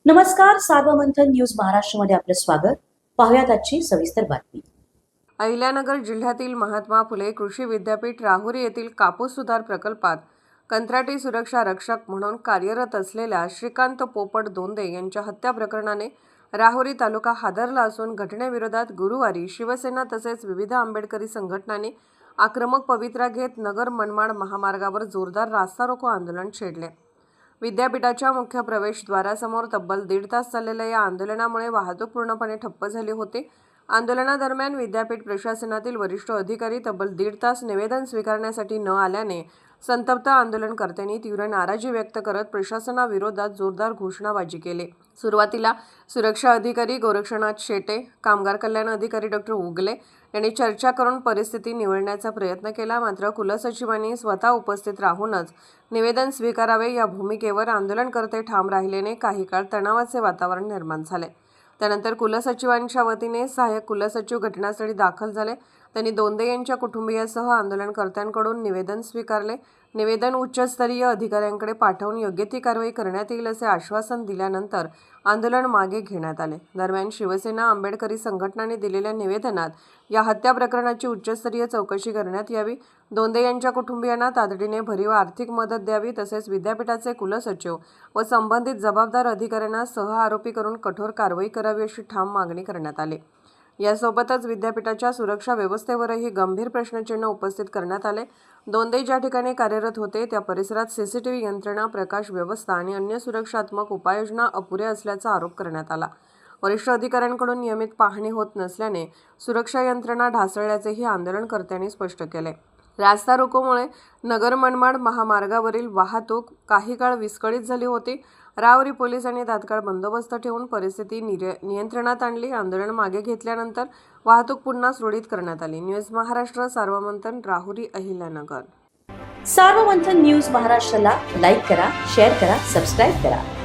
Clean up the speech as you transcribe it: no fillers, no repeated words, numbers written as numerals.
नमस्कार, सार्वमंथन न्यूज महाराष्ट्रमध्ये आपलं स्वागत. पाहुयात आजची सविस्तर बातमी. अहिल्यानगर जिल्ह्यातील महात्मा फुले कृषी विद्यापीठ राहुरी येथील कापूस सुधार प्रकल्पात कंत्राटी सुरक्षा रक्षक म्हणून कार्यरत असलेल्या श्रीकांत पोपट दोंदे यांच्या हत्या प्रकरणाने राहुरी तालुका हादरला असून घटनेविरोधात गुरुवारी शिवसेना तसेच विविध आंबेडकरी संघटनांनी आक्रमक पवित्रा घेत नगर मनमाड महामार्गावर जोरदार रास्ता रोको आंदोलन छेडले. विद्यापीठाच्या मुख्य प्रवेशद्वारासमोर तब्बल 1.5 तास चाललेल्या या आंदोलनामुळे वाहतूक पूर्णपणे ठप्प झाली होती. आंदोलनादरम्यान विद्यापीठ प्रशासनातील वरिष्ठ अधिकारी तब्बल 1.5 तास निवेदन स्वीकारण्यासाठी न आल्याने संतप्त आंदोलनकर्त्यांनी तीव्र नाराजी व्यक्त करत प्रशासनाविरोधात जोरदार घोषणाबाजी केली. सुरुवातीला सुरक्षा अधिकारी गोरक्षनाथ शेटे, कामगार कल्याण अधिकारी डॉ. उगले यांनी चर्चा करून परिस्थिती निवळण्याचा प्रयत्न केला. मात्र कुलसचिवांनी स्वतः उपस्थित राहूनच निवेदन स्वीकारावे या भूमिकेवर आंदोलनकर्ते ठाम राहिल्याने काही काळ तणावाचे वातावरण निर्माण झाले. त्यानंतर कुलसचिवांच्या वतीने सहाय्यक कुलसचिव घटनास्थळी दाखल झाले. त्यांनी दोंदे यांच्या कुटुंबियासह आंदोलनकर्त्यांकडून निवेदन स्वीकारले. निवेदन उच्चस्तरीय अधिकाऱ्यांकडे पाठवून योग्य ती कारवाई करण्यात येईल असे आश्वासन दिल्यानंतर आंदोलन मागे घेण्यात आले. दरम्यान शिवसेना आंबेडकरी संघटनांनी दिलेल्या निवेदनात या हत्या प्रकरणाची उच्चस्तरीय चौकशी करण्यात यावी, दोंदे यांच्या कुटुंबियांना तातडीने भरीव आर्थिक मदत द्यावी, तसेच विद्यापीठाचे कुलसचिव व संबंधित जबाबदार अधिकाऱ्यांना सहआरोपी करून कठोर कारवाई करावी अशी ठाम मागणी करण्यात आली. यासोबतच विद्यापीठाच्या सुरक्षा व्यवस्थेवरही गंभीर प्रश्नचिन्ह उपस्थित करण्यात आले. दोंदे ज्या ठिकाणी कार्यरत होते त्या परिसरात सीसीटीव्ही यंत्रणा, प्रकाश व्यवस्था आणि अन्य सुरक्षात्मक उपाययोजना अपुऱ्या असल्याचा आरोप करण्यात आला. वरिष्ठ अधिकाऱ्यांकडून नियमित पाहणी होत नसल्याने सुरक्षा यंत्रणा ढासळल्याचेही आंदोलनकर्त्यांनी स्पष्ट केले. रास्ता रोकोमुळे नगर मनमाड महामार्गावरील वाहतूक काही काळ विस्कळीत झाली होती. राहुरी पोलिसांनी तात्काळ बंदोबस्त ठेवून परिस्थिती नियंत्रणात आणली. आंदोलन मागे घेतल्यानंतर वाहतूक पुन्हा सुरळीत करण्यात आली. न्यूज महाराष्ट्र, सार्वमंथन, राहुरी, अहिल्यानगर. सार्वमंथन न्यूज महाराष्ट्राला लाईक करा, शेअर करा, सबस्क्राईब करा.